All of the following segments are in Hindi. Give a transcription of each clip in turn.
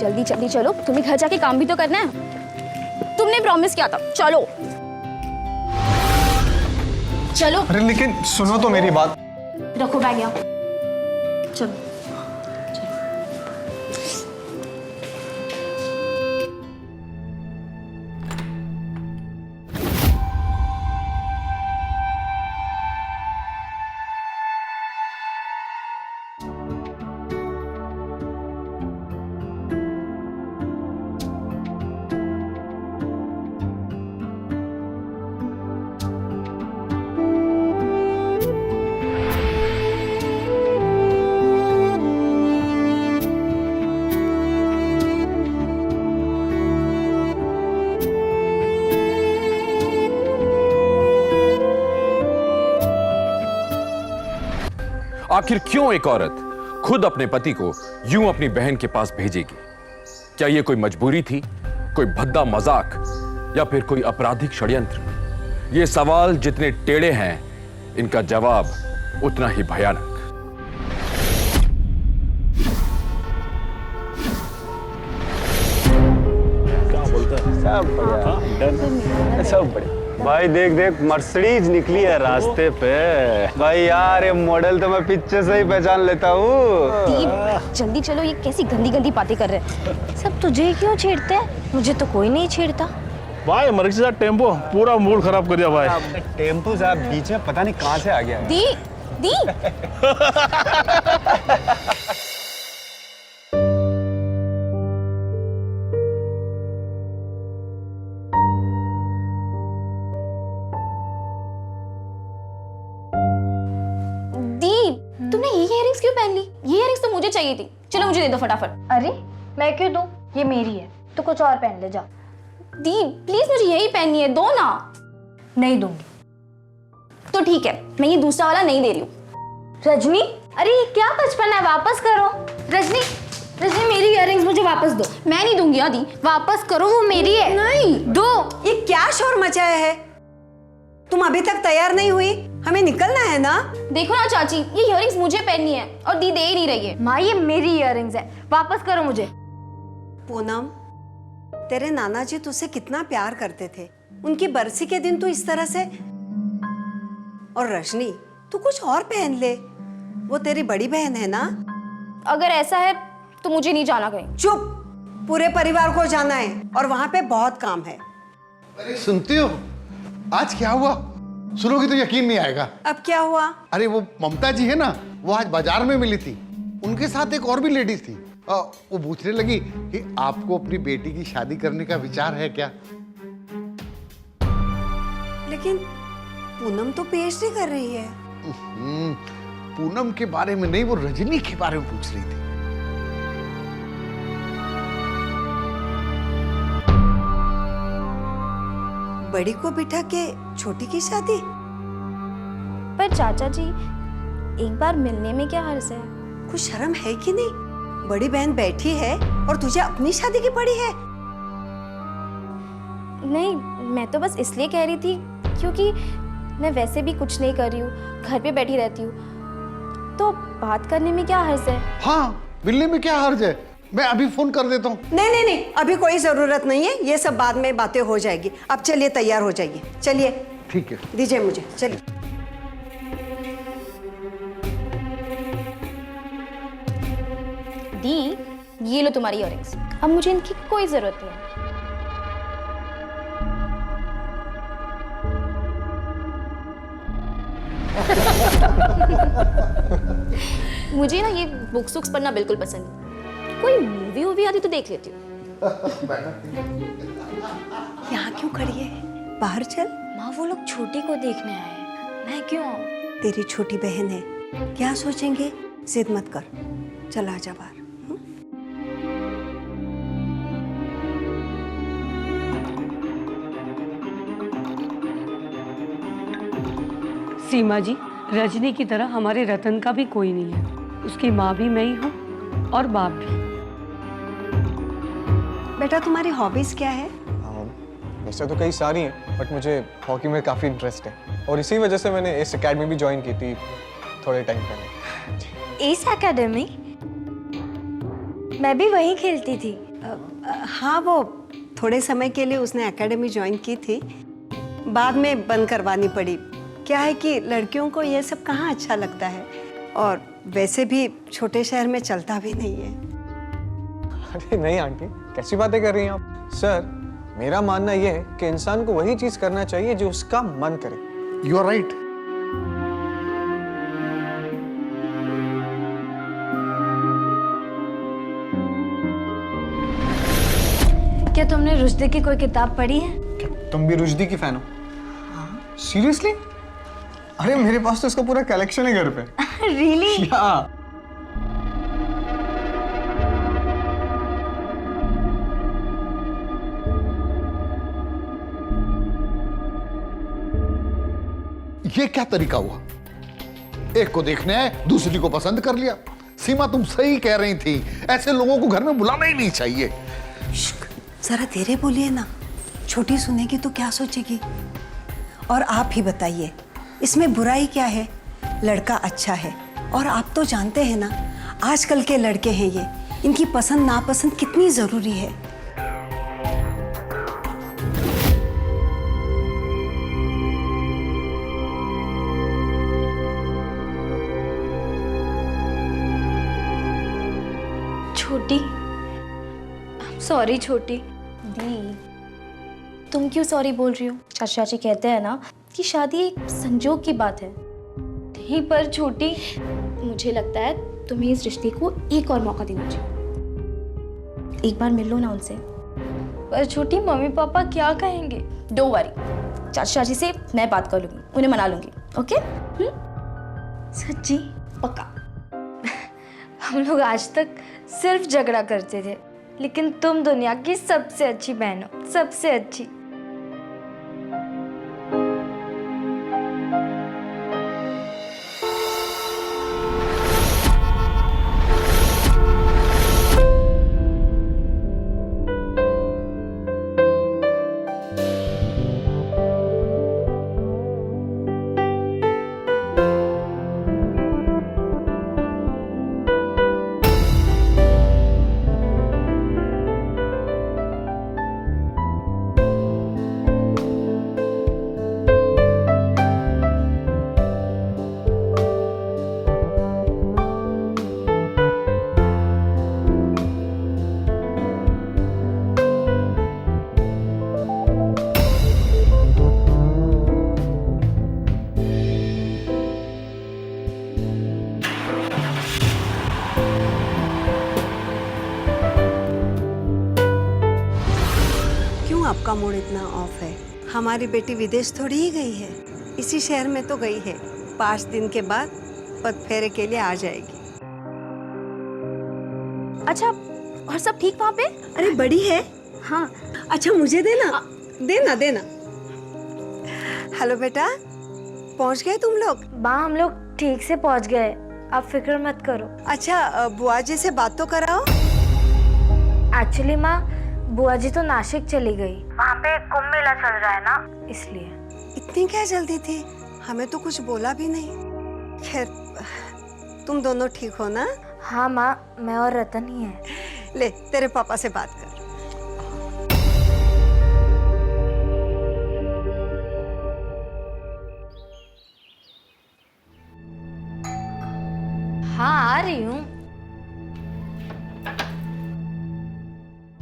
जल्दी जल्दी चलो, तुम्हें घर जाके काम भी तो करना है। तुमने प्रॉमिस किया था, चलो चलो। अरे लेकिन सुनो तो मेरी बात। रखो बैग यहाँ, चलो। आखिर क्यों एक औरत खुद अपने पति को यूं अपनी बहन के पास भेजेगी? क्या यह कोई मजबूरी थी, कोई भद्दा मजाक, या फिर कोई आपराधिक षड्यंत्र? ये सवाल जितने टेढ़े हैं, इनका जवाब उतना ही भयानक। क्या बोलता है? सब बढ़िया, सब बढ़िया। भाई देख देख, मर्सिडीज निकली है रास्ते पे। भाई यार, ये मॉडल तो मैं पीछे से ही पहचान लेता हूँ। दीप जल्दी चलो, ये कैसी गंदी गंदी बातें कर रहे हैं। सब तुझे क्यों छेड़ते हैं? मुझे तो कोई नहीं छेड़ता। भाई मर्सी साहब टेम्पो पूरा मूड खराब कर दिया भाई। टेम्पो साहब बीच में पता नहीं कहाँ से आ गया है। दी दी तुमने ये इयररिंग्स क्यों पहन ली? ये इयररिंग्स तो मुझे चाहिए थी। चलो मुझे दे दो फटाफट। अरे मैं क्यों दूं? ये मेरी है, तो कुछ और पहन ले जा। दी प्लीज, मुझे यही पहननी है, दो ना। नहीं दूंगी। तो ठीक है, मैं ये दूसरा वाला नहीं दे रही हूँ। रजनी, अरे ये क्या बचपन है, वापस करो। रजनी, रजनी मेरी इयररिंग्स मुझे वापस दो। मैं नहीं दूंगी आदि। वापस करो, वो मेरी है। नहीं दो। ये क्या शोर मचाया है? तुम अभी तक तैयार नहीं हुई? हमें निकलना है ना। देखो ना चाची, ये इयररिंग्स मुझे पहननी है और दी दे ही नहीं रही है। माँ ये मेरी इयररिंग्स है, वापस करो मुझे। पूनम, तेरे नाना जी तुझसे कितना प्यार करते थे। उनकी बरसी के दिन तू इस तरह से। और रजनी, तू कुछ और पहन ले, वो तेरी बड़ी बहन है ना। अगर ऐसा है तो मुझे नहीं जाना कहीं। चुप, पूरे परिवार को जाना है और वहां पे बहुत काम है। अरे सुनती हो, आज क्या हुआ? सुनोगी तो यकीन नहीं आएगा। अब क्या हुआ? अरे वो ममता जी है ना, वो आज बाजार में मिली थी। उनके साथ एक और भी लेडीज थी। वो पूछने लगी कि आपको अपनी बेटी की शादी करने का विचार है क्या? लेकिन पूनम तो पीएचडी कर रही है। पूनम के बारे में नहीं, वो रजनी के बारे में पूछ रही थी। बड़ी को बिठा के छोटी की शादी? पर चाचा जी, एक बार मिलने में क्या हर्ज है? कुछ शर्म है कि नहीं? बड़ी बहन बैठी है और तुझे अपनी शादी की पड़ी है। नहीं, मैं तो बस इसलिए कह रही थी क्योंकि मैं वैसे भी कुछ नहीं कर रही हूँ, घर पे बैठी रहती हूँ, तो बात करने में क्या हर्ज है? हाँ, मिलने में क्या हर्ज है? मैं अभी फोन कर देता हूँ। नहीं नहीं नहीं, अभी कोई जरूरत नहीं है, ये सब बाद में बातें हो जाएगी। अब चलिए, तैयार हो जाइए। चलिए। ठीक है, दीजिए मुझे, चलिए। दी, ये लो तुम्हारी इयररिंग्स। अब मुझे इनकी कोई जरूरत नहीं है। मुझे ना ये बुक्स वुक्स पढ़ना बिल्कुल पसंद नहीं। कोई मूवी वूवी आती तो देख लेती हूँ। यहाँ क्यों खड़ी है? बाहर चल। माँ वो लोग छोटी को देखने आए हैं, मैं क्यों आऊं? तेरी छोटी बहन है, क्या सोचेंगे? जिद मत कर, चल आजा बाहर। सीमा जी, रजनी की तरह हमारे रतन का भी कोई नहीं है। उसकी माँ भी मैं ही हूँ और बाप भी। बेटा, तुम्हारी हॉबीज क्या है? वैसे तो कई सारी हैं, बट मुझे हॉकी में काफ़ी इंटरेस्ट है और इसी वजह से मैंने एस एकेडमी भी ज्वाइन की थी थोड़े टाइम पहले। S academy? मैं भी वहीं खेलती थी। हाँ, वो थोड़े समय के लिए उसने एकेडमी ज्वाइन की थी, बाद में बंद करवानी पड़ी। क्या है कि लड़कियों को ये सब कहाँ अच्छा लगता है, और वैसे भी छोटे शहर में चलता भी नहीं है। अरे नहीं आंटी, कैसी बातें कर रही हैं आप? सर, मेरा मानना यह है कि इंसान को वही चीज करना चाहिए जो उसका मन करे। You are right. क्या तुमने रुश्दी की कोई किताब पढ़ी है? क्या तुम भी रुश्दी की फैन हो? सीरियसली? अरे मेरे पास तो इसका पूरा कलेक्शन है घर पे। रियली? या ये क्या तरीका हुआ? एक को देखने आए, दूसरी को पसंद कर लिया। सीमा, तुम सही कह रही थी, ऐसे लोगों को घर में बुलाना ही नहीं चाहिए। जरा धीरे बोलिए ना, छोटी सुनेगी तो क्या सोचेगी। और आप ही बताइए, इसमें बुराई क्या है? लड़का अच्छा है, और आप तो जानते हैं ना, आजकल के लड़के हैं ये, इनकी पसंद नापसंद कितनी जरूरी है। छोटी, सॉरी छोटी। दी, तुम क्यों सॉरी बोल रही हो? चाचा जी कहते हैं ना कि शादी एक संजोग की बात है। नहीं पर छोटी, मुझे लगता है तुम्हें इस रिश्ते को एक और मौका देना चाहिए। एक बार मिल लो ना उनसे। पर छोटी, मम्मी पापा क्या कहेंगे? डोंट वरी, चाचा जी से मैं बात कर लूंगी, उन्हें मना लूंगी। ओके? सच्ची? पक्का। हम लोग आज तक सिर्फ झगड़ा करते थे, लेकिन तुम दुनिया की सबसे अच्छी बहन हो, सबसे अच्छी। आपका मूड इतना ऑफ है? हमारी बेटी विदेश थोड़ी ही गई है, इसी शहर में तो गई है। 5 दिन के बाद पद फेरे के लिए आ जाएगी। अच्छा, और सब ठीक वहाँ पे? अरे बड़ी है। हाँ, अच्छा मुझे देना, देना देना। हेलो बेटा, पहुँच गए तुम लोग? माँ, हम लोग ठीक से पहुँच गए, आप फिक्र मत करो। अच्छा, बुआ जी से बात तो कराओ। एक्चुअली माँ, बुआ जी तो नासिक चली गई, वहाँ पे कुंभ मेला चल रहा है ना, इसलिए। इतनी क्या जल्दी थी? हमें तो कुछ बोला भी नहीं। खैर, तुम दोनों ठीक हो ना? हाँ माँ, मैं और रतन ही है। ले, तेरे पापा से बात कर। हाँ, आ रही हूँ।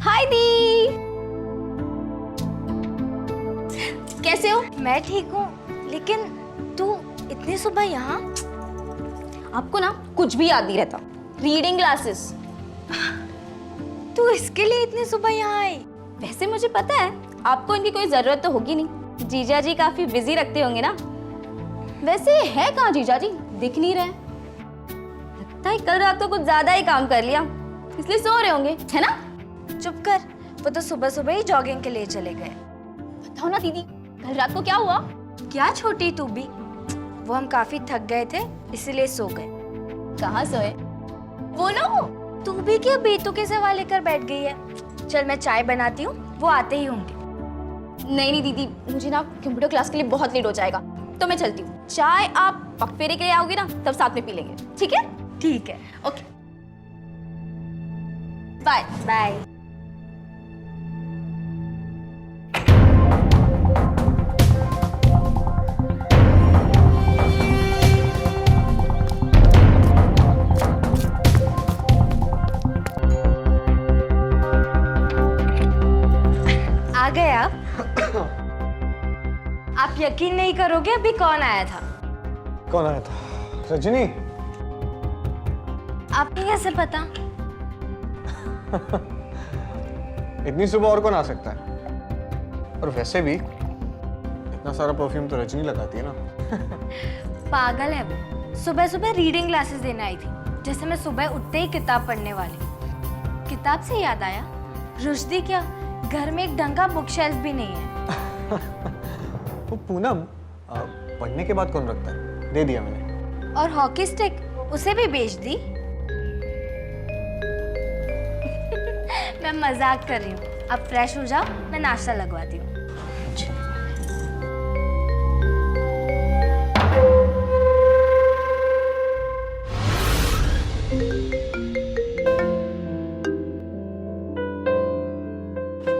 हाय दी, कैसे हो? मैं ठीक हूँ, लेकिन तू इतनी सुबह यहाँ? आपको ना कुछ भी याद नहीं रहता। Reading classes. तू इसके लिए इतनी सुबह यहाँ आई? वैसे मुझे पता है आपको इनकी कोई जरूरत तो होगी नहीं, जीजा जी काफी बिजी रखते होंगे ना। वैसे है कहाँ जीजा जी, दिख नहीं रहे। लगता है कल रात को कुछ ज्यादा ही काम कर लिया, इसलिए सो रहे होंगे, है ना? चुप कर, वो तो सुबह सुबह ही जॉगिंग के लिए चले गए। बताओ ना दीदी, कल रात को क्या हुआ? क्या छोटी तू भी? वो हम काफी थक गए थे, इसलिए सो गए। कहाँ सोए? बोलो। तू भी क्या बेतुके सवाल लेकर बैठ गई है? चल मैं चाय बनाती हूँ, वो आते ही होंगे। नहीं नहीं दीदी, मुझे ना कंप्यूटर क्लास के लिए बहुत लेट हो जाएगा, तो मैं चलती हूँ। चाय आप पगफेरे के लिए आओगे ना, तब साथ में पी लेंगे, ठीक है? ठीक है, ओके, बाय बाय। यकीन नहीं करोगे अभी कौन आया था। कौन आया था? रजनी। आपको कैसे पता? इतनी सुबह और कौन आ सकता है? और वैसे भी इतना सारा परफ्यूम तो रजनी लगाती है ना। पागल है वो। सुबह सुबह रीडिंग क्लासेस देने आई थी, जैसे मैं सुबह उठते ही किताब पढ़ने वाली। किताब से याद आया, रुश्दी क्या घर में एक ढंग का बुक शेल्फ भी नहीं है। वो पूनम पढ़ने के बाद कौन रखता है? दे दिया मैंने। और हॉकी स्टिक उसे भी बेच दी। मैं मजाक कर रही हूँ। अब फ्रेश हो जाओ, मैं नाश्ता लगवाती हूँ। अच्छा।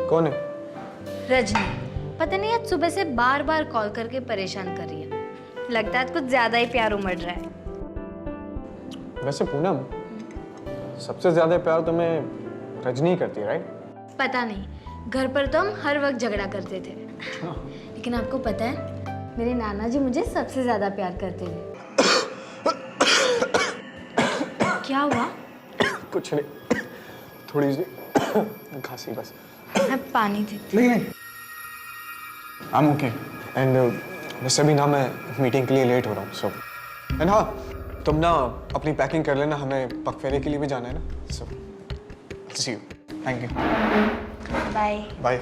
कौन है? रजनी। पता नहीं आज सुबह से बार बार कॉल करके परेशान कर रही है। लगता है कुछ ज्यादा ही प्यार उमड़ रहा है। वैसे पूनम, सबसे ज्यादा प्यार तुम्हें रजनी करती है, राइट? पता नहीं, घर पर तो हम हर वक्त झगड़ा करते थे। लेकिन आपको पता है, मेरे नाना जी मुझे सबसे ज्यादा प्यार करते थे। क्या हुआ? कुछ नहीं, थोड़ी सी खांसी बस। मैं पानी देती। नहीं नहीं, आई एम ओके। एंड वैसे भी ना मैं मीटिंग के लिए लेट हो रहा हूँ, सो एंड हाँ, तुम ना अपनी पैकिंग कर लेना, हमें पगफेरे के लिए भी जाना है ना। So see you. Thank you. Bye bye.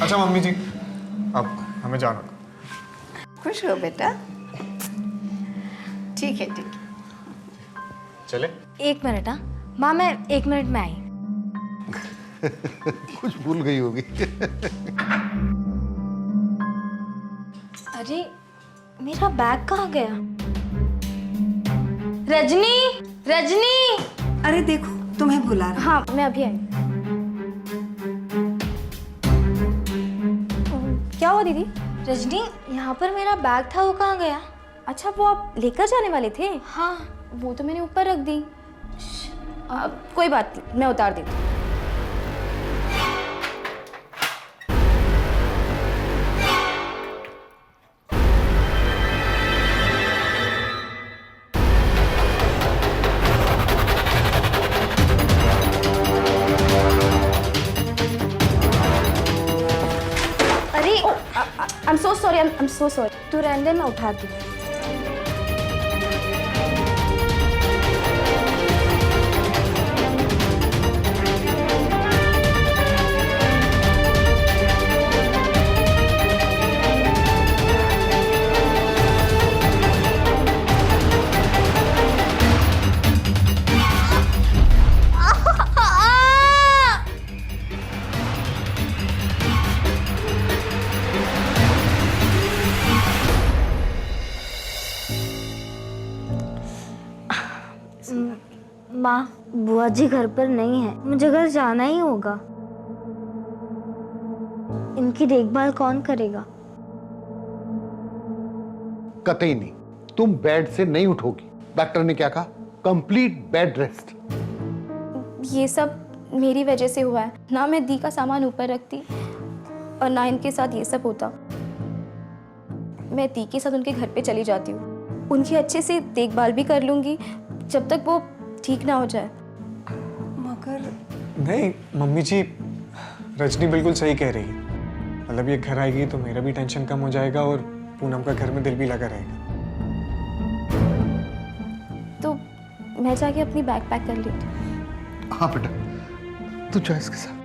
अच्छा मम्मी जी, अब हमें जाना। खुश हो बेटा। ठीक है, ठीक है। चले? एक मिनट। हाँ माँ, मैं 1 मिनट में आई। कुछ भूल गई होगी। अरे मेरा बैग कहाँ गया? रजनी, रजनी! अरे देखो, तुम्हें बुला रहा। हाँ मैं अभी आई। क्या हुआ दीदी? रजनी, यहाँ पर मेरा बैग था, वो कहाँ गया? अच्छा, वो आप लेकर जाने वाले थे? हाँ। वो तो मैंने ऊपर रख दी। कोई बात नहीं, मैं उतार देती हूँ। I'm so sorry, I'm so sorry. तू रहने दे, मैं उठाती हूँ। माँ, बुआ जी घर पर नहीं है, मुझे घर जाना ही होगा। इनकी देखभाल कौन करेगा? कतई नहीं, तुम बेड से नहीं उठोगी। डॉक्टर ने क्या कहा? Complete bed rest. ये सब मेरी वजह से हुआ है ना। मैं दी का सामान ऊपर रखती और ना इनके साथ ये सब होता। मैं दी के साथ उनके घर पे चली जाती हूँ, उनकी अच्छे से देखभाल भी कर लूँगी जब तक वो ठीक ना हो जाए। मगर नहीं मम्मी जी, रजनी बिल्कुल सही कह रही है। मतलब ये घर आएगी तो मेरा भी टेंशन कम हो जाएगा और पूनम का घर में दिल भी लगा रहेगा। तो मैं जाके अपनी बैग पैक कर लेती हूँ। हाँ बेटा, तू चॉइस के साथ।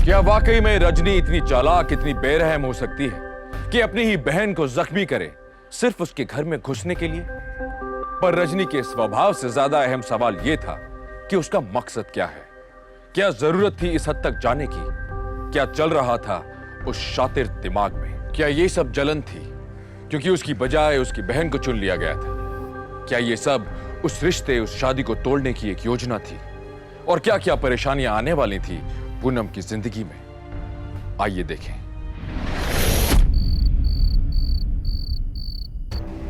क्या वाकई में रजनी इतनी चालाक, इतनी बेरहम हो सकती है कि अपनी ही बहन को जख्मी करे सिर्फ उसके घर में घुसने के लिए? पर रजनी के स्वभाव से ज्यादा अहम सवाल यह था कि उसका मकसद क्या है। क्या जरूरत थी इस हद तक जाने की? क्या चल रहा था उस शातिर दिमाग में? क्या यह सब जलन थी क्योंकि उसकी बजाय उसकी बहन को चुन लिया गया था? क्या यह सब उस रिश्ते, उस शादी को तोड़ने की एक योजना थी? और क्या क्या परेशानियां आने वाली थी पूनम की जिंदगी में? आइए देखें।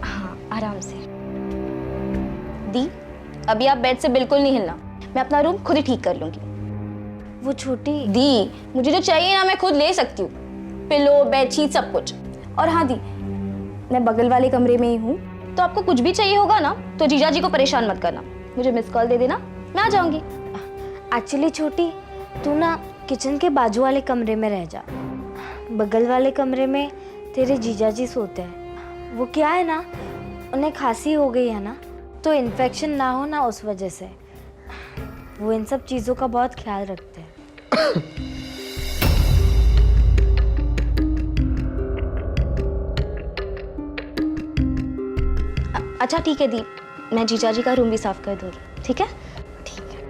हाँ, आराम से। दी, अभी आप बेड से बिल्कुल नहीं हिलना। मैं अपना रूम खुद ही ठीक कर लूंगी। वो छोटी दी, मुझे जो चाहिए ना मैं खुद ले सकती हूँ, पिलो, बेडशीट, सब कुछ। और हाँ दी, मैं बगल वाले कमरे में ही हूँ, तो आपको कुछ भी चाहिए होगा ना तो जीजा जी को परेशान मत करना, मुझे मिस कॉल दे देना, मैं आ जाऊंगी। एक्चुअली छोटी, तू ना किचन के बाजू वाले कमरे में रह जा। बगल वाले कमरे में तेरे जीजा जी सोते हैं। वो क्या है ना, उन्हें खांसी हो गई है ना, तो इन्फेक्शन ना हो ना उस वजह से वो इन सब चीज़ों का बहुत ख्याल रखते हैं। अच्छा ठीक है दी, मैं जीजा जी का रूम भी साफ कर दूंगी, ठीक है? ठीक है।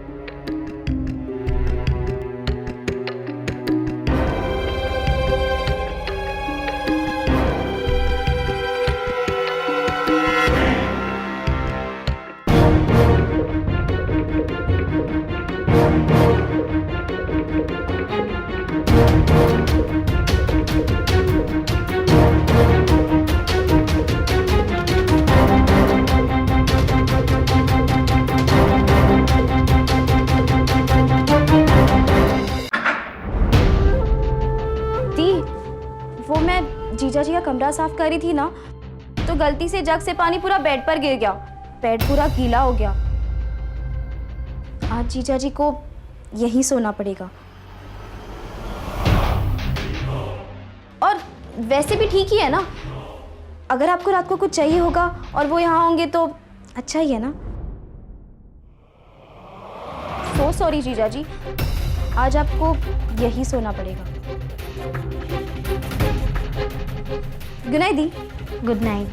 वो मैं जीजा जी का कमरा साफ कर रही थी ना, तो गलती से जग से पानी पूरा बेड पर गिर गया, बेड पूरा गीला हो गया। आज जीजा जी को यहीं सोना पड़ेगा। और वैसे भी ठीक ही है ना, अगर आपको रात को कुछ चाहिए होगा और वो यहाँ होंगे तो अच्छा ही है ना। सो सॉरी जीजा जी, आज आपको यहीं सोना पड़ेगा। गुड नाइट दी। Good night.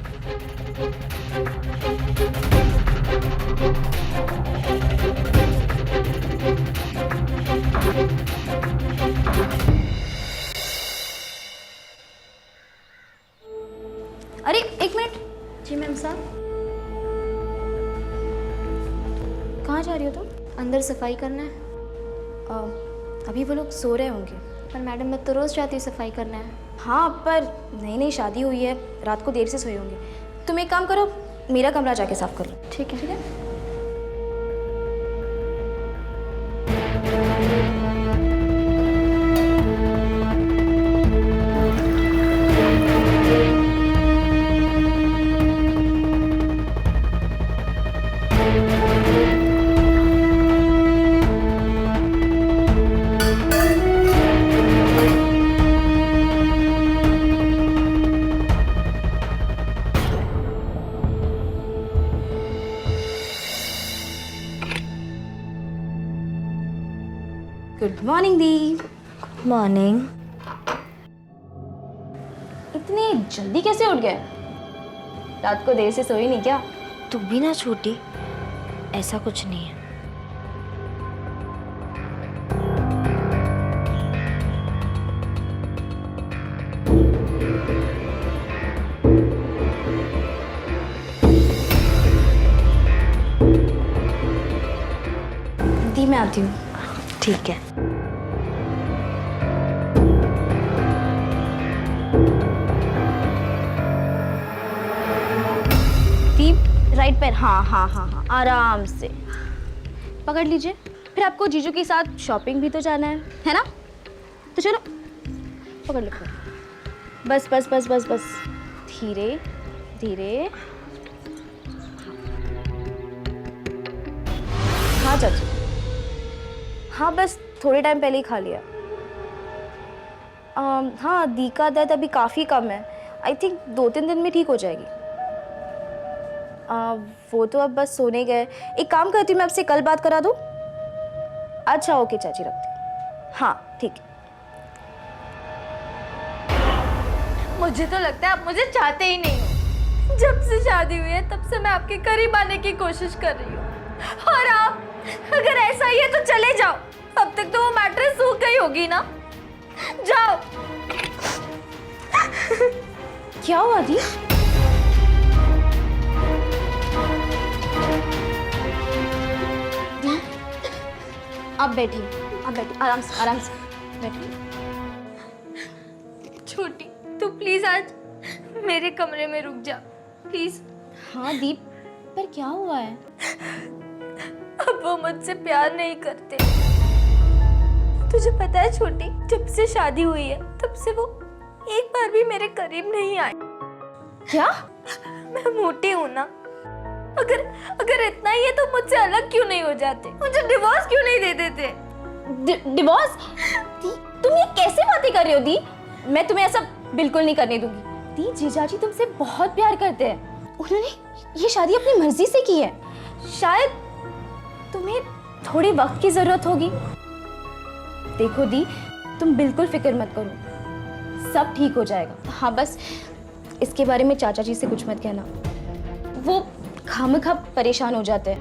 अरे एक मिनट। जी मैम साहब। कहाँ जा रही हो तुम? अंदर सफाई करना है। अभी वो लोग सो रहे होंगे। पर मैडम मैं तो रोज़ जाती हूँ सफाई करना है। हाँ, पर नई नई शादी हुई है, रात को देर से सोए होंगे। तुम एक काम करो, मेरा कमरा जाके साफ कर लो। ठीक है। ठीक है। गुड मॉर्निंग दी। मॉर्निंग। इतनी जल्दी कैसे उठ गए? रात को देर से सोई नहीं क्या? तू भी ना छोटी, ऐसा कुछ नहीं है। दी मैं आती हूँ। ठीक है। दी राइट पैर, हाँ हाँ हाँ हाँ, आराम से पकड़ लीजिए। फिर आपको जीजू के साथ शॉपिंग भी तो जाना है ना? तो चलो पकड़ लो। बस बस बस बस बस, धीरे धीरे। हाँ चाची, हाँ बस थोड़े टाइम पहले ही खा लिया। हाँ दी का दर्द अभी काफ़ी कम है। आई थिंक 2-3 दिन में ठीक हो जाएगी। वो तो अब बस सोने गए। एक काम करती हूँ, मैं आपसे कल बात करा दूँ? अच्छा ओके चाची, रखती हूँ। हाँ ठीक है। मुझे तो लगता है आप मुझे चाहते ही नहीं हो। जब से शादी हुई है तब से मैं आपके करीब आने की कोशिश कर रही हूँ, और आप अगर ऐसा ही है तो चले जाओ। अब तक तो वो मैट्रेस सूख गई होगी ना। जाओ। क्या हुआ दी? आप बैठिए, आप बैठिए, आराम से बैठिए। छोटी, तू प्लीज आज मेरे कमरे में रुक जा, प्लीज। हाँ दीप, पर क्या हुआ है? अब वो मुझसे प्यार नहीं करते। तुझे पता है छोटी, जब से शादी हुई है तब से वो एक बार भी मेरे करीब नहीं आए। क्या? मैं मोटी हूँ ना। अगर इतना ही है तो मुझसे अलग क्यों नहीं हो जाते? मुझे डिवोर्स क्यों नहीं दे देते? डिवोर्स? दी, तुम ये कैसे बातें कर रही हो दी? मैं तुम्हें ऐसा बिल्कुल नहीं करने दूंगी। दी, जीजाजी तुमसे बहुत प्यार करते हैं। उन्होंने ये शादी अपनी मर्जी से की है। शायद तुम्हें थोड़ी वक्त की जरूरत होगी। देखो दी, तुम बिल्कुल फिक्र मत करो, सब ठीक हो जाएगा। हाँ बस इसके बारे में चाचा जी से कुछ मत कहना, वो खामखा परेशान हो जाते हैं।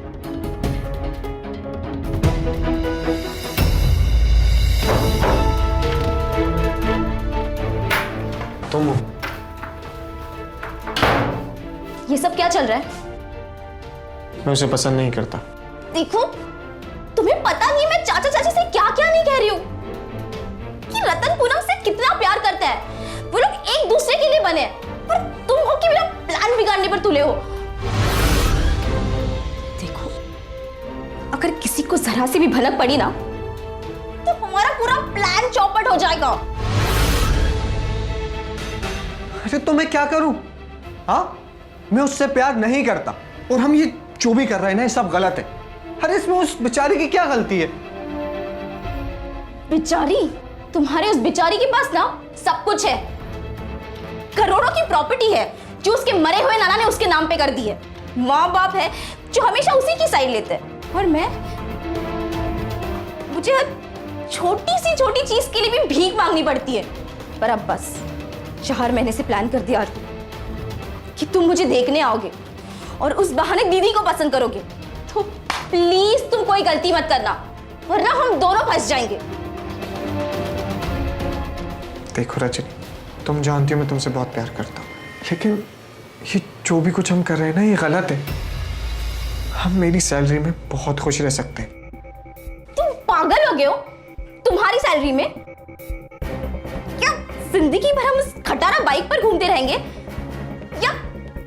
तुम ये सब क्या चल रहा है? मैं उसे पसंद नहीं करता। देखो, तुम्हें पता नहीं मैं चाचा चाची से क्या क्या नहीं कह रही हूँ कि रतन पूनम से कितना प्यार करता है। वो लोग एक दूसरे के लिए बने हैं, पर तुम हो कि मेरा प्लान बिगाड़ने पर तुले हो। देखो, अगर किसी को जरा सी भी भनक पड़ी ना तो हमारा पूरा प्लान चौपट हो जाएगा। अरे तो मैं क्या करूं? हाँ, मैं उससे प्यार नहीं करता, और हम ये जो भी कर रहे हैं ना, ये सब गलत है। अरे इसमें उस बेचारी की क्या गलती है? बेचारी? तुम्हारे उस बेचारी के पास ना सब कुछ है। करोड़ों की प्रॉपर्टी है जो उसके मरे हुए नाना ने उसके नाम पे कर दी है। माँ बाप है जो हमेशा उसी की साइड लेते हैं, और मुझे छोटी सी छोटी चीज के लिए भी भीख मांगनी पड़ती है। पर अब बस 4 महीने से प्लान कर दिया कि तुम मुझे देखने आओगे और उस बहाने दीदी को पसंद करोगे। तो प्लीज तुम कोई गलती मत करना, वरना हम दोनों फंस जाएंगे। देखो रजनी, तुम जानती हो मैं तुमसे बहुत प्यार करता हूँ, लेकिन ये जो भी कुछ हम कर रहे हैं ना, ये गलत है। हम मेरी सैलरी में बहुत खुश रह सकते हैं। तुम पागल हो गए हो? तुम्हारी सैलरी में क्या जिंदगी भर हम उस खटारा बाइक पर घूमते रहेंगे, या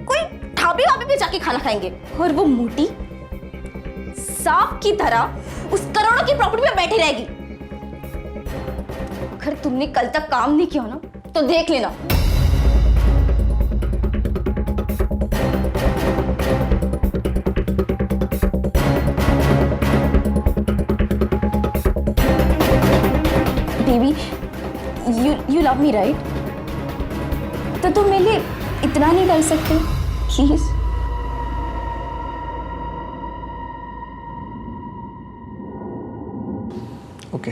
कोई ढाबे वाबे पे जाके खाना खाएंगे, और वो मोटी सांप की तरह उस करोड़ों की प्रॉपर्टी पे बैठी रहेगी? अगर तुमने कल तक काम नहीं किया ना तो देख लेना। Baby, you love me, right? तो तुम मेरे लिए इतना नहीं कर सकते प्लीज? ओके।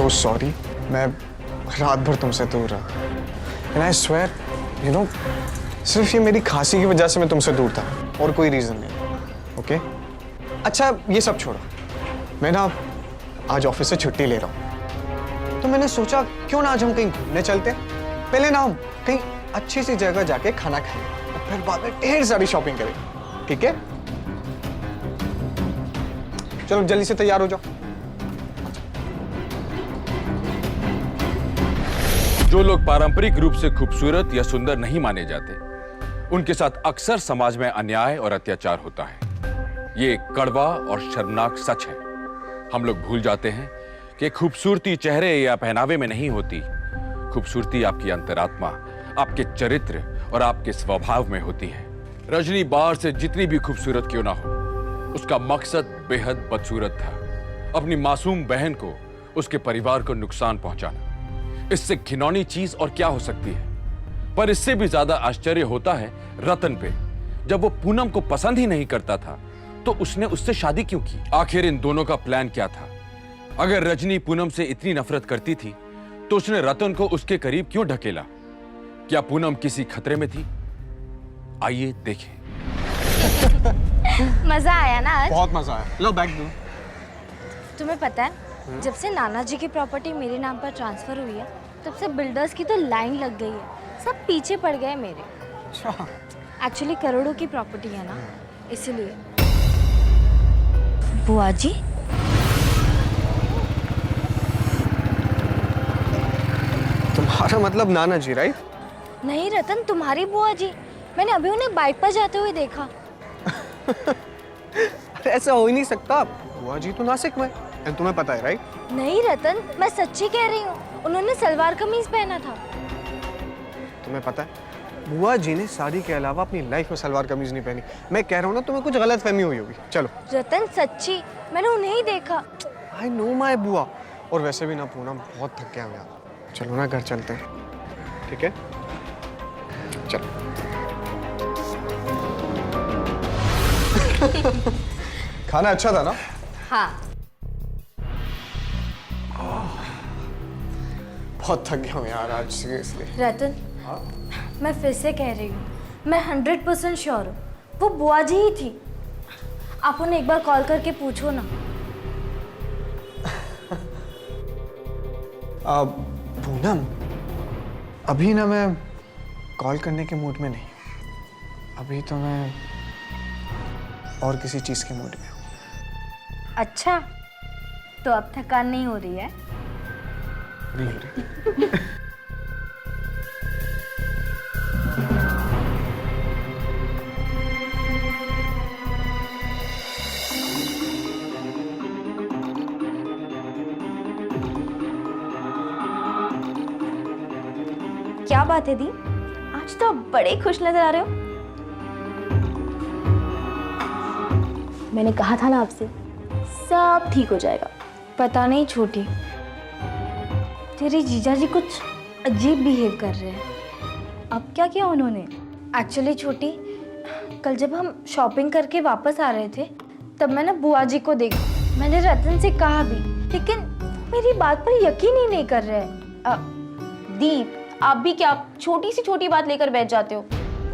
so sorry. मैं रात भर तुमसे दूर रहा. And I swear, you know, सिर्फ ये मेरी खांसी की वजह से मैं तुमसे दूर था और कोई रीजन नहीं. ओके? अच्छा ये सब छोड़ो. मैं ना आज ऑफिस से छुट्टी ले रहा हूँ. तो मैंने सोचा क्यों ना आज हम कहीं घूमने चलते. पहले ना हम कहीं अच्छी सी जगह जाके खाना खाएं और फिर बाद में ढेर सारी शॉपिंग करें. ठीक है? चलो जल्दी से तैयार हो जाओ. जो लोग पारंपरिक रूप से खूबसूरत या सुंदर नहीं माने जाते, उनके साथ अक्सर समाज में अन्याय और अत्याचार होता है. ये एक कड़वा और शर्मनाक सच है. हम लोग भूल जाते हैं कि खूबसूरती चेहरे या पहनावे में नहीं होती. खूबसूरती आपकी अंतरात्मा, आपके चरित्र और आपके स्वभाव में होती है. रजनी बाहर से जितनी भी खूबसूरत क्यों ना हो, उसका मकसद बेहद बदसूरत था. अपनी मासूम बहन को, उसके परिवार को नुकसान पहुंचाना. इससे घिनौनी चीज और क्या हो सकती है. पर इससे भी ज्यादा आश्चर्य होता है रतन पे. जब वो पूनम को पसंद ही नहीं करता था तो उसने उससे शादी क्यों की. आखिर इन दोनों का प्लान क्या था. अगर रजनी पूनम से इतनी नफरत करती थी तो उसने रतन को उसके करीब क्यों ढकेला. क्या पूनम किसी खतरे में थी. आइए देखें. मजा आया ना आज? बहुत मजा आया. लो बैग दो. तुम्हें पता है जब से नाना जी की प्रॉपर्टी मेरे नाम पर ट्रांसफर हुई है तब से बिल्डर्स की तो लाइन लग गई है. सब पीछे पड़ गए मेरे. अच्छा. एक्चुअली करोड़ों की प्रॉपर्टी है ना, इसलिए. बुआ जी, तुम्हारा मतलब नाना जी, राइट? नहीं रतन, तुम्हारी बुआ जी. मैंने अभी उन्हें बाइक पर जाते हुए देखा. अरे ऐसा हो ही नहीं सकता. बुआ जी तो नासिक में, एंड तुम्हें पता है, राइट? नहीं रतन, मैं सच्ची कह रही हूँ. उन्होंने सलवार कमीज पहना था. तुम्हें पता है बुआ जी ने साड़ी के अलावा अपनी लाइफ में सलवार कमीज नहीं पहनी. मैं कह रहा हूँ ना, तुम्हें कुछ गलत फहमी हुई होगी. चलो. रतन सच्ची, मैंने उन्हें ही देखा. आई नो माय बुआ. और वैसे भी ना पूनम बहुत थक गया यार. चलो ना घर चलते हैं. ठीक है? चलो. खाना अच्छा था ना? हाँ. बहुत थक गया हूँ यार आज, सीरियसली. रतन, मैं फिर से कह रही हूँ, मैं 100% श्योर हूँ वो बुआ जी ही थी. आप उन्हें एक बार कॉल करके पूछो ना. पूनम, अभी ना मैं कॉल करने के मूड में नहीं. अभी तो मैं और किसी चीज के मूड में हूँ. अच्छा, तो अब थकान नहीं हो रही है? नहीं हो रही. क्या बात है दी, आज तो आप बड़े खुश नजर आ रहे हो. मैंने कहा था ना आपसे, सब ठीक हो जाएगा. पता नहीं छोटी, तेरे जीजा जी कुछ अजीब बिहेव कर रहे हैं. अब क्या किया उन्होंने? एक्चुअली छोटी, कल जब हम शॉपिंग करके वापस आ रहे थे तब मैंने बुआ जी को देखा. मैंने रतन से कहा भी, लेकिन वो मेरी बात पर यकीन ही नहीं कर रहे हैं. दीप, आप भी क्या छोटी सी छोटी बात लेकर बैठ जाते हो.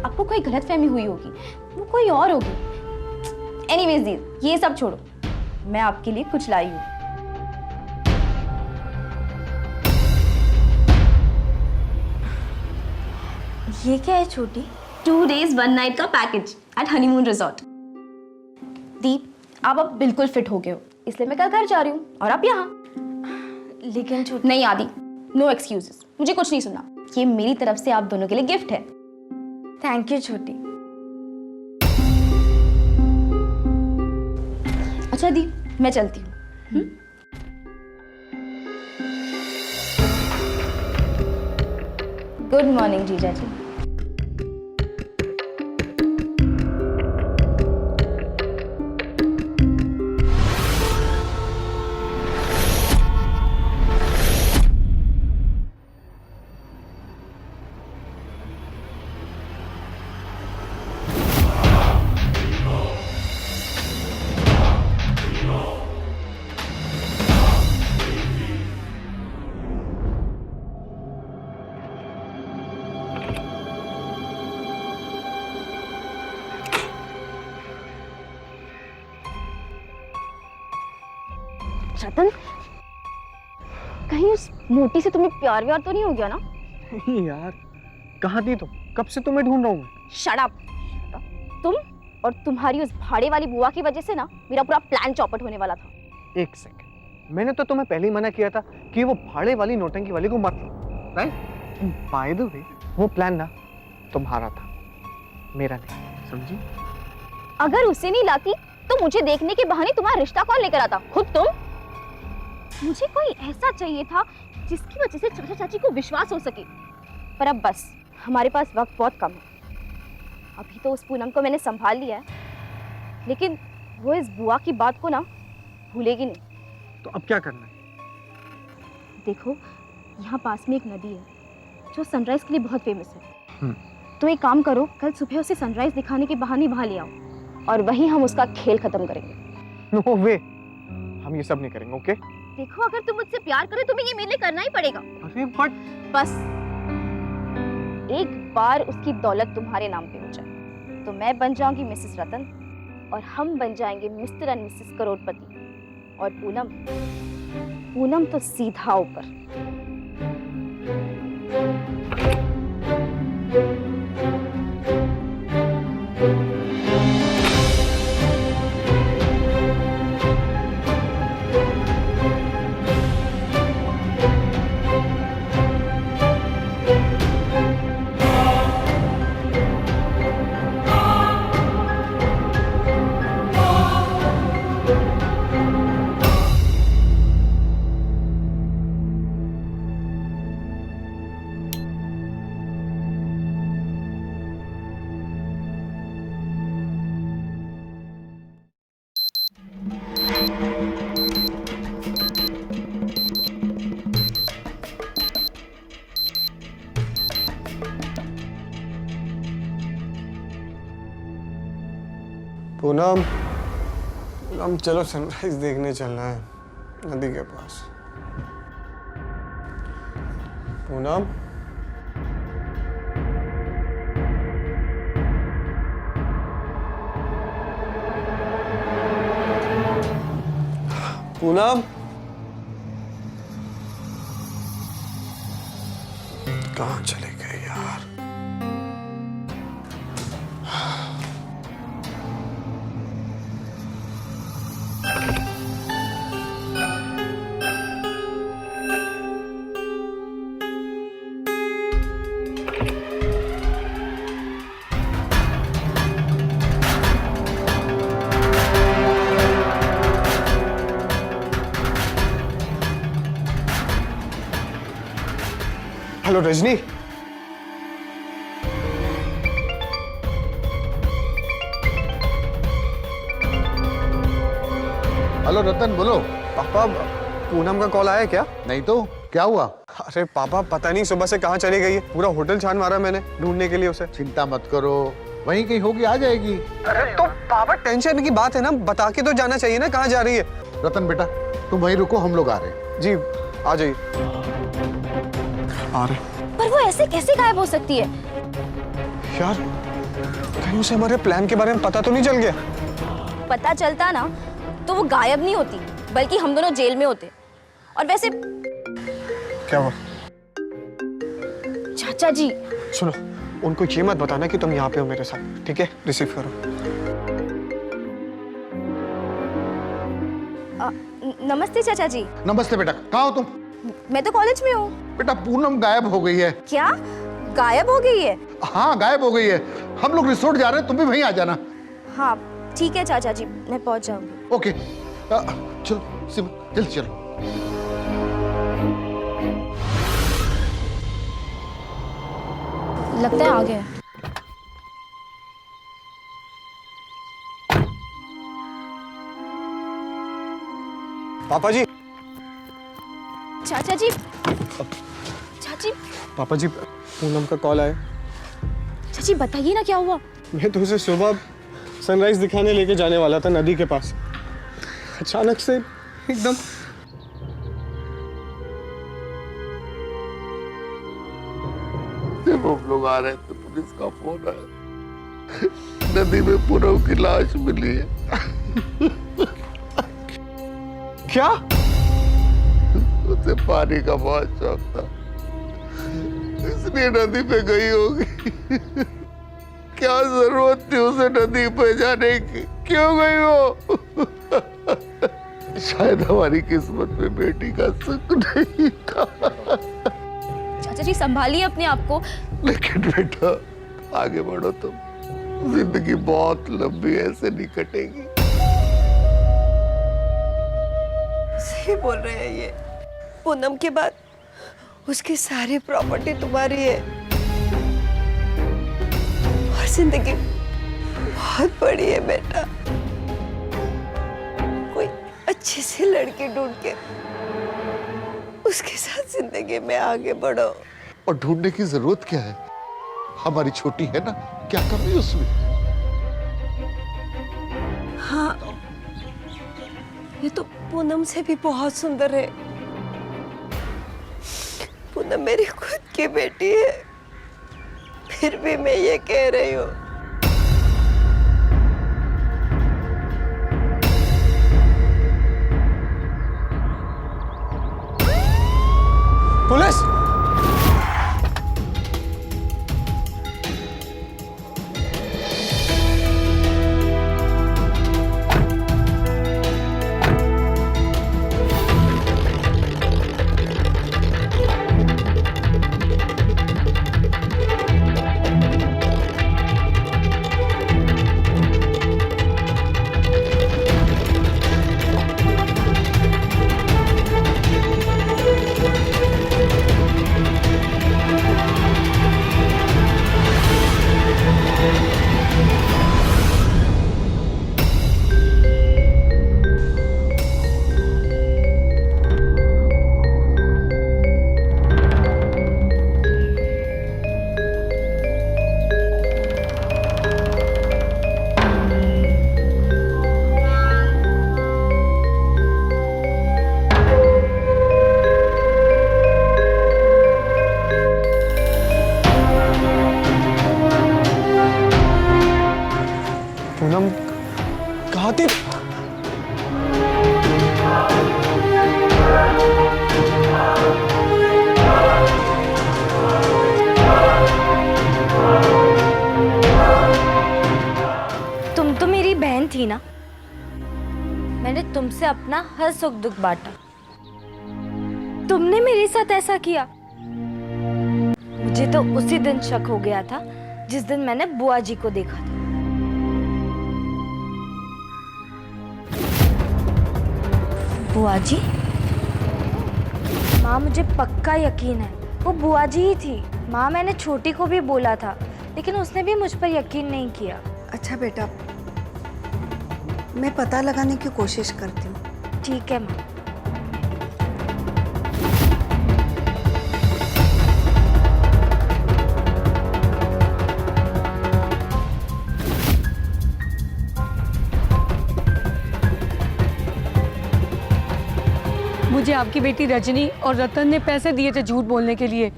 आपको कोई गलतफहमी हुई होगी, वो कोई और होगी. एनीवेज दीप, ये सब छोड़ो, मैं आपके लिए कुछ लाई हूँ. ये क्या है छोटी? 2 days 1 night का पैकेज एट हनीमून रिजॉर्ट. दीप, आप अब बिल्कुल फिट हो गए हो, इसलिए मैं कल घर जा रही हूँ और आप यहाँ. लेकिन छोटी. नहीं आदि, नो एक्सक्यूजेस. मुझे कुछ नहीं सुनना. ये मेरी तरफ से आप दोनों के लिए गिफ्ट है. थैंक यू छोटी. अच्छा दी, मैं चलती हूँ. गुड मॉर्निंग जीजा जी. रतन, कहीं उस मोटी से तुम्हें प्यार व्यार तो नहीं हो गया ना? नहीं यार, कहाँ थी तुम? कब से तुम्हें ढूंढ रहा हूँ मैं। Shut up. तुम और तुम्हारी उस भाड़े वाली बुआ की वजह से ना मेरा पूरा प्लान चौपट होने वाला था। एक सेकंड, मैंने तो तुम्हें पहले ही मना किया था कि वो भाड़े वाली नौटंकी वाली को मत लो, राइट? बाय द वे, वो प्लान ना तुम्हारा था, मेरा नहीं, समझी? अगर उसे नहीं लाती तो मुझे देखने के बहाने तुम्हारा रिश्ता कौन लेकर आता? खुद तुम। मुझे कोई ऐसा चाहिए था जिसकी वजह से चाचा चाची को विश्वास हो सके, पर अब बस हमारे पास वक्त बहुत कम है। अभी तो उस पूनम को मैंने संभाल लिया है, लेकिन वो इस बुआ की बात को ना भूलेगी नहीं। तो अब क्या करना है? देखो, यहाँ पास में एक नदी है जो सनराइज के लिए बहुत फेमस है। तो एक काम करो, कल सुबह उसे सनराइज दिखाने के बहाने वहां ले आओ और वहीं हम उसका खेल खत्म करेंगे। नो वे, हम ये सब नहीं करेंगे, ओके? देखो, अगर तुम मुझसे प्यार करो तुम्हें ये मेरे लिए करना ही पड़ेगा। अरे बट बस एक बार उसकी दौलत तुम्हारे नाम पे हो जाए तो मैं बन जाऊंगी मिसेस रतन और हम बन जाएंगे मिस्टर एंड मिसेस करोड़पति। और पूनम तो सीधा ऊपर। पूनम, हम चलो सनराइज देखने चलना है नदी के पास। पूनम, पूनम, कहाँ चले गए यार? हेलो रजनी। हेलो रतन, बोलो। पापा, पूनम का कॉल आया क्या? नहीं तो क्या हुआ? अरे पापा, पता नहीं सुबह से कहाँ चली गई है। पूरा होटल छान मारा मैंने ढूंढने के लिए उसे। चिंता मत करो, वहीं कहीं होगी, आ जाएगी। अरे तो पापा, टेंशन की बात है ना, बता के तो जाना चाहिए ना कहाँ जा रही है। रतन बेटा, तुम वहीं रुको, हम लोग आ रहे हैं। जी, आ जाइए। आ रहे। पर वो ऐसे कैसे गायब हो सकती है? यार, कहीं उसे हमारे प्लान के बारे में पता तो नहीं चल गया? पता चलता ना तो वो गायब नहीं होती, बल्कि हम दोनों जेल में होते। और वैसे क्या हुआ? चाचा जी, सुनो, उनको ये मत बताना कि तुम यहाँ पे हो मेरे साथ, ठीक है? रिसीव करो। नमस्ते चाचा जी। नमस्ते बेटा, कहाँ हो तुम? मैं तो कॉलेज में हूँ। बेटा, पूनम गायब हो गई है। क्या गायब हो गई है? हाँ, गायब हो गई है। हम लोग रिसोर्ट जा रहे हैं, तुम भी वहीं आ जाना। हाँ ठीक है चाचा जी, मैं पहुंच जाऊंगी। ओके, चलो सिमरन, जल्दी चलो। लगता है आ गए। पापा जी। चाचा जी, चाची। पापा जी, पूनम का कॉल आया। चाची बताइए ना क्या हुआ? मैं तो उसे सुबह सनराइज दिखाने लेके जाने वाला था नदी के पास। अचानक से एकदम जब हम लोग आ रहे थे, पुलिस का फोन आया, नदी में पूनम की लाश मिली है। क्या? उसे पानी का बहुत शौक था, इसलिए नदी पे गई होगी। क्या जरूरत थी उसे नदी पे जाने की? क्यों गई वो? शायद हमारी किस्मत में बेटी का सुख नहीं था। चाचा जी संभालिए अपने आप को। लेकिन बेटा आगे बढ़ो तुम, जिंदगी बहुत लंबी ऐसे नहीं कटेगी। सही बोल रहे हैं ये। पूनम के बाद उसकी सारी प्रॉपर्टी तुम्हारी है और जिंदगी बहुत बड़ी है बेटा। कोई अच्छी सी लड़की ढूंढ के उसके साथ जिंदगी में आगे बढ़ो। और ढूंढने की जरूरत क्या है? हमारी छोटी है ना, क्या कमी उसमें? हाँ, ये तो पूनम से भी बहुत सुंदर है। पूनम मेरी खुद की बेटी है, फिर भी मैं ये कह रही हूँ। पुलिस! पूनम कहाँ थी? तुम तो मेरी बहन थी ना। मैंने तुमसे अपना हर सुख दुख बांटा। तुमने मेरे साथ ऐसा किया। मुझे तो उसी दिन शक हो गया था जिस दिन मैंने बुआ जी को देखा था। बुआ जी? माँ मुझे पक्का यकीन है वो बुआ जी ही थी। माँ मैंने छोटी को भी बोला था लेकिन उसने भी मुझ पर यकीन नहीं किया। अच्छा बेटा, मैं पता लगाने की कोशिश करती हूँ। ठीक है माँ। मुझे आपकी बेटी रजनी और रतन ने पैसे दिए थे झूठ बोलने के लिए।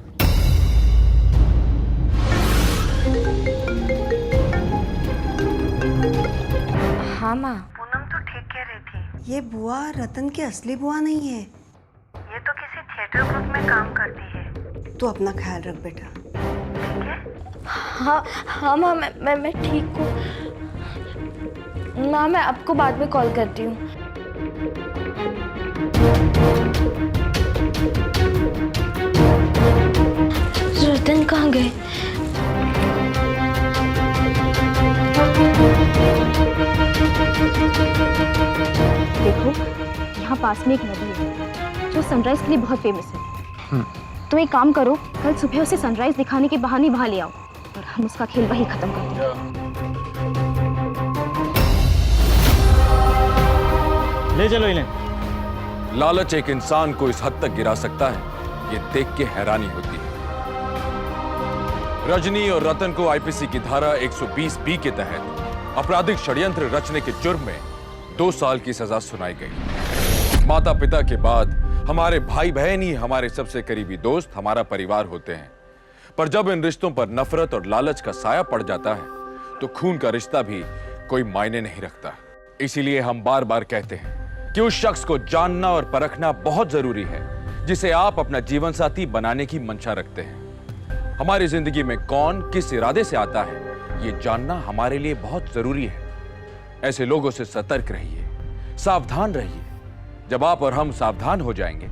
हाँ माँ। पूनम तो ठीक कह रही थी। ये बुआ रतन की असली बुआ नहीं है। ये तो किसी थिएटर ग्रुप में काम करती है। तू अपना ख्याल रख बेटा, ठीक है? हाँ हाँ माँ, मैं ठीक हूँ माँ। मैं आपको बाद में कॉल करती हूँ। रतन कहाँ गए? देखो यहाँ पास में एक नदी है जो सनराइज के लिए बहुत फेमस है। तो एक काम करो, कल सुबह उसे सनराइज दिखाने के बहाने वहां ले आओ और हम उसका खेल वही खत्म कर देंगे। ले चलो इन्हें। लालच एक इंसान को इस हद तक गिरा सकता है, ये देख के हैरानी होती है। रजनी और रतन को आईपीसी की धारा 120B के तहत आपराधिक षड्यंत्र रचने के जुर्म में 2 साल की सजा सुनाई गई। माता पिता के बाद हमारे भाई बहन ही हमारे सबसे करीबी दोस्त, हमारा परिवार होते हैं। पर जब इन रिश्तों पर नफरत और लालच का साया पड़ जाता है तो खून का रिश्ता भी कोई मायने नहीं रखता। इसीलिए हम बार बार कहते हैं कि उस शख्स को जानना और परखना बहुत जरूरी है जिसे आप अपना जीवन साथी बनाने की मंशा रखते हैं। हमारी जिंदगी में कौन किस इरादे से आता है, यह जानना हमारे लिए बहुत जरूरी है। ऐसे लोगों से सतर्क रहिए, सावधान रहिए। जब आप और हम सावधान हो जाएंगे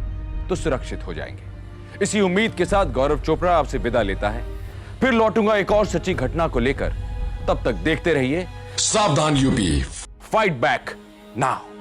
तो सुरक्षित हो जाएंगे। इसी उम्मीद के साथ गौरव चोपड़ा आपसे विदा लेता है। फिर लौटूंगा एक और सच्ची घटना को लेकर। तब तक देखते रहिए सावधान यूपी, फाइट बैक नाउ।